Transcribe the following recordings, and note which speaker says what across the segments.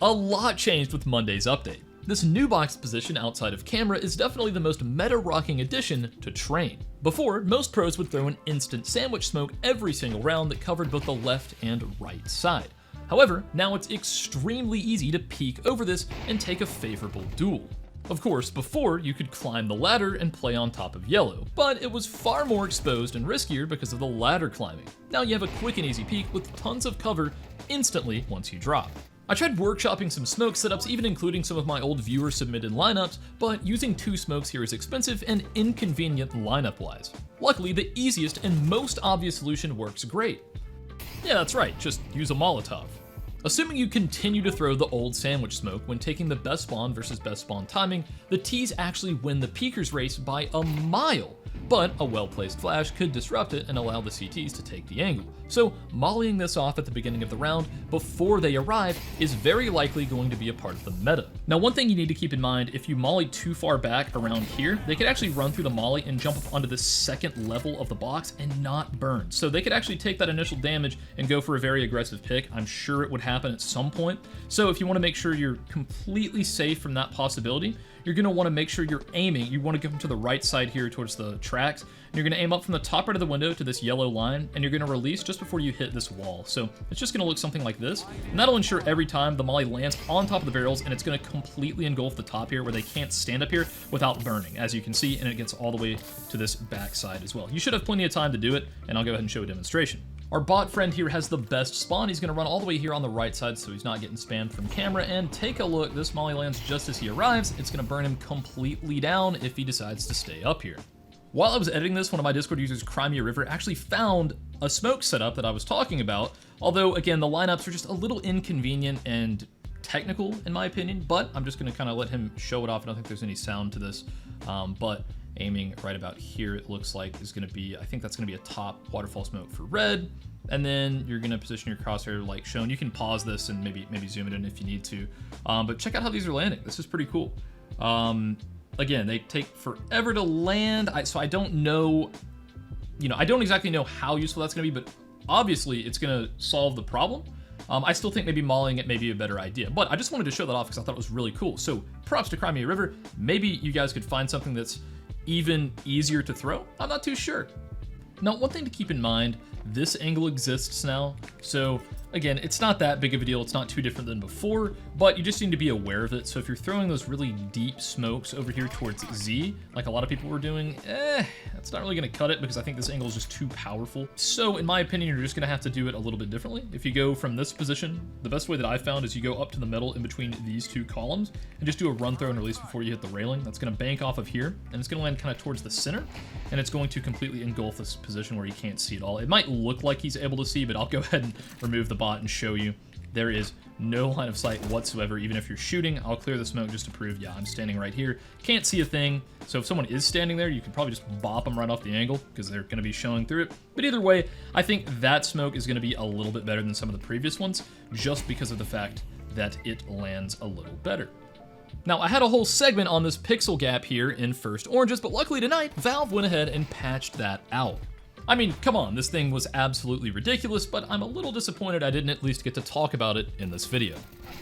Speaker 1: A lot changed with Monday's update. This new box position outside of camera is definitely the most meta-rocking addition to Train. Before, most pros would throw an instant sandwich smoke every single round that covered both the left and right side. However, now it's extremely easy to peek over this and take a favorable duel. Of course, before you could climb the ladder and play on top of yellow, but it was far more exposed and riskier because of the ladder climbing. Now you have a quick and easy peek with tons of cover instantly once you drop. I tried workshopping some smoke setups, even including some of my old viewer submitted lineups, but using 2 smokes here is expensive and inconvenient lineup wise. Luckily, the easiest and most obvious solution works great. Yeah, that's right, just use a Molotov. Assuming you continue to throw the old sandwich smoke when taking the best spawn versus best spawn timing, the T's actually win the peekers race by a mile. But a well-placed flash could disrupt it and allow the CTs to take the angle. So mollying this off at the beginning of the round before they arrive is very likely going to be a part of the meta. Now, one thing you need to keep in mind, if you molly too far back around here, they could actually run through the molly and jump up onto the second level of the box and not burn. So they could actually take that initial damage and go for a very aggressive pick. I'm sure it would happen at some point. So if you want to make sure you're completely safe from that possibility, you're going to want to make sure you're aiming. You want to go to the right side here towards the tracks. And you're going to aim up from the top right of the window to this yellow line, and you're going to release just before you hit this wall. So it's just going to look something like this. And that'll ensure every time the molly lands on top of the barrels, and it's going to completely engulf the top here where they can't stand up here without burning, as you can see, and it gets all the way to this back side as well. You should have plenty of time to do it, and I'll go ahead and show a demonstration. Our bot friend here has the best spawn. He's gonna run all the way here on the right side so he's not getting spammed from camera, and take a look, this molly lands just as he arrives. It's gonna burn him completely down if he decides to stay up here. While I was editing this, one of my Discord users, Crimea River, actually found a smoke setup that I was talking about, although again, the lineups are just a little inconvenient and technical in my opinion, but I'm just gonna kind of let him show it off. I don't think there's any sound to this, but aiming right about here, it looks like is gonna be, I think that's gonna be a top waterfall smoke for red. And then you're gonna position your crosshair like shown. You can pause this and maybe zoom it in if you need to. But check out how these are landing. This is pretty cool. Again, they take forever to land. So I don't know, I don't exactly know how useful that's gonna be, but obviously it's gonna solve the problem. I still think maybe mollying it may be a better idea, but I just wanted to show that off because I thought it was really cool. So props to Crimea River. Maybe you guys could find something that's even easier to throw. I'm not too sure. Now, one thing to keep in mind, this angle exists now. So again, it's not that big of a deal. It's not too different than before, but you just need to be aware of it. So if you're throwing those really deep smokes over here towards Z, like a lot of people were doing, that's not really gonna cut it because I think this angle is just too powerful. So in my opinion, you're just gonna have to do it a little bit differently. If you go from this position, the best way that I found is you go up to the middle in between these 2 columns and just do a run, throw, and release before you hit the railing. That's gonna bank off of here, and it's gonna land kind of towards the center, and it's going to completely engulf this position where you can't see it all. It might look like he's able to see, but I'll go ahead and remove the bot and show you. There is no line of sight whatsoever. Even if you're shooting, I'll clear the smoke just to prove, yeah, I'm standing right here. Can't see a thing. So if someone is standing there, you could probably just bop them right off the angle because they're gonna be showing through it. But either way, I think that smoke is gonna be a little bit better than some of the previous ones just because of the fact that it lands a little better. Now, I had a whole segment on this pixel gap here in First Oranges, but luckily tonight, Valve went ahead and patched that out. I mean, come on, this thing was absolutely ridiculous, but I'm a little disappointed I didn't at least get to talk about it in this video.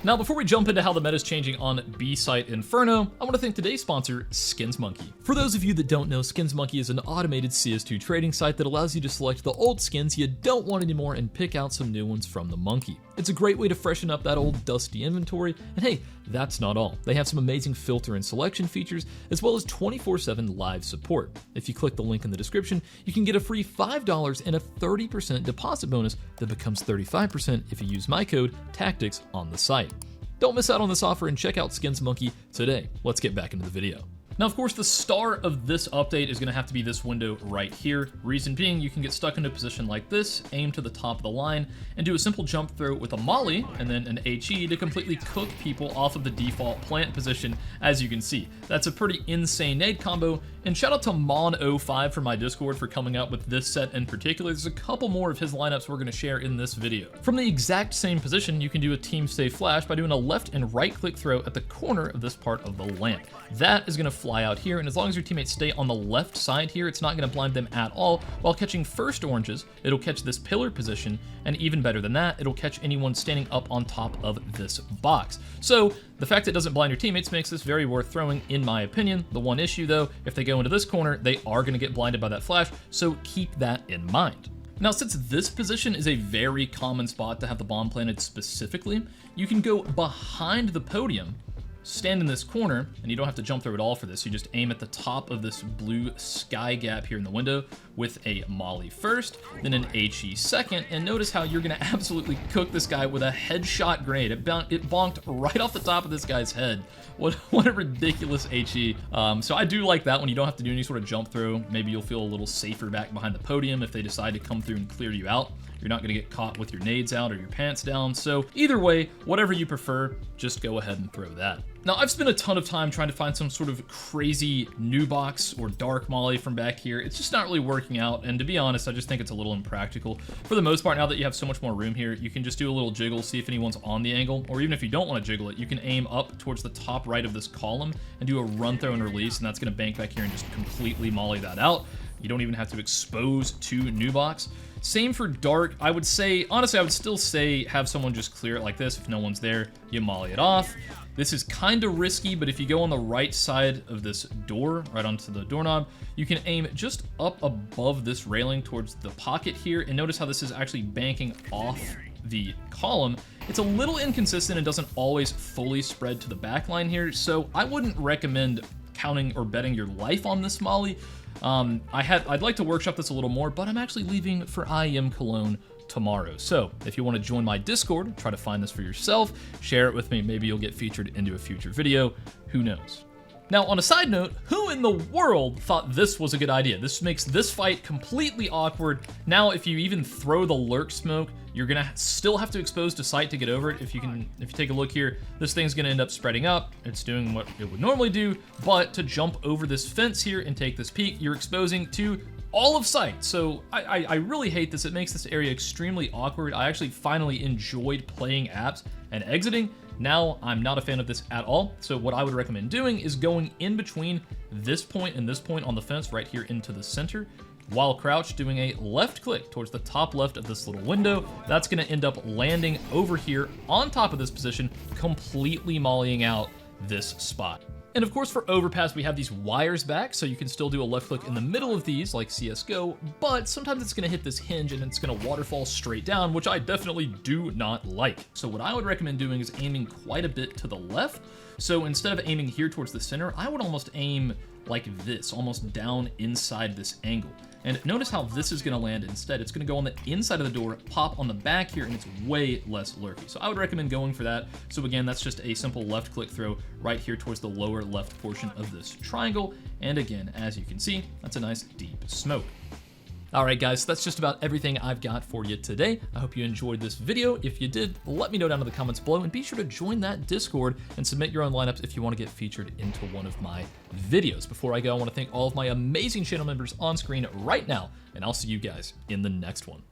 Speaker 1: Now, before we jump into how the meta is changing on B-Site Inferno, I want to thank today's sponsor, SkinsMonkey. For those of you that don't know, SkinsMonkey is an automated CS2 trading site that allows you to select the old skins you don't want anymore and pick out some new ones from the monkey. It's a great way to freshen up that old dusty inventory, and hey, that's not all. They have some amazing filter and selection features, as well as 24/7 live support. If you click the link in the description, you can get a free $5 and a 30% deposit bonus that becomes 35% if you use my code TACTICS on the site. Don't miss out on this offer and check out SkinsMonkey today. Let's get back into the video. Now, of course, the star of this update is going to have to be this window right here. Reason being, you can get stuck into a position like this, aim to the top of the line, and do a simple jump throw with a molly and then an HE to completely cook people off of the default plant position, as you can see. That's a pretty insane nade combo, And shout out to Mon05 from my Discord for coming out with this set in particular. There's a couple more of his lineups we're going to share in this video. From the exact same position, you can do a team safe flash by doing a left and right click throw at the corner of this part of the lamp. That is going to fly out here, and as long as your teammates stay on the left side here, it's not going to blind them at all. While catching first oranges, it'll catch this pillar position, and even better than that, it'll catch anyone standing up on top of this box. So the fact that it doesn't blind your teammates makes this very worth throwing, in my opinion. The one issue though, if they go into this corner, they are going to get blinded by that flash, so keep that in mind. Now, since this position is a very common spot to have the bomb planted specifically, you can go behind the podium, stand in this corner, and you don't have to jump through it all for this. You just aim at the top of this blue sky gap here in the window with a molly first, then an HE second, and notice how you're gonna absolutely cook this guy with a headshot grenade. It bonked right off the top of this guy's head. What a ridiculous HE. So I do like that when you don't have to do any sort of jump through. Maybe you'll feel a little safer back behind the podium if they decide to come through and clear you out. You're not gonna get caught with your nades out or your pants down. So either way, whatever you prefer, just go ahead and throw that. Now, I've spent a ton of time trying to find some sort of crazy new box or dark molly from back here. It's just not really working out, and to be honest, I just think it's a little impractical. For the most part, now that you have so much more room here, you can just do a little jiggle, see if anyone's on the angle, or even if you don't want to jiggle it, you can aim up towards the top right of this column and do a run, throw, and release, and that's going to bank back here and just completely molly that out. You don't even have to expose to new box. Same for dark. I would say, honestly, I would still say have someone just clear it like this. If no one's there, you molly it off. This is kind of risky, but if you go on the right side of this door, right onto the doorknob, you can aim just up above this railing towards the pocket here, and notice how this is actually banking off the column. It's a little inconsistent and doesn't always fully spread to the back line here, so I wouldn't recommend counting or betting your life on this molly. I'd like to workshop this a little more, but I'm actually leaving for IEM Cologne tomorrow. So if you want to join my Discord, try to find this for yourself, share it with me, maybe you'll get featured into a future video, who knows. Now, on a side note, who in the world thought this was a good idea? This makes this fight completely awkward. Now, if you even throw the lurk smoke, you're gonna still have to expose to sight to get over it. If you take a look here, this thing's gonna end up spreading up. It's doing what it would normally do, but to jump over this fence here and take this peek, you're exposing to all of sight. So I really hate this. It makes this area extremely awkward. I actually finally enjoyed playing apps and exiting. Now I'm not a fan of this at all. So what I would recommend doing is going in between this point and this point on the fence right here into the center, while crouched, doing a left click towards the top left of this little window. That's gonna end up landing over here on top of this position, completely mollying out this spot. And of course, for Overpass, we have these wires back, so you can still do a left click in the middle of these, like CSGO, but sometimes it's gonna hit this hinge and it's gonna waterfall straight down, which I definitely do not like. So what I would recommend doing is aiming quite a bit to the left. So instead of aiming here towards the center, I would almost aim like this, almost down inside this angle. And notice how this is gonna land instead. It's gonna go on the inside of the door, pop on the back here, and it's way less lurky. So I would recommend going for that. So again, that's just a simple left click throw right here towards the lower left portion of this triangle. And again, as you can see, that's a nice deep smoke. All right, guys, that's just about everything I've got for you today. I hope you enjoyed this video. If you did, let me know down in the comments below, and be sure to join that Discord and submit your own lineups if you want to get featured into one of my videos. Before I go, I want to thank all of my amazing channel members on screen right now, and I'll see you guys in the next one.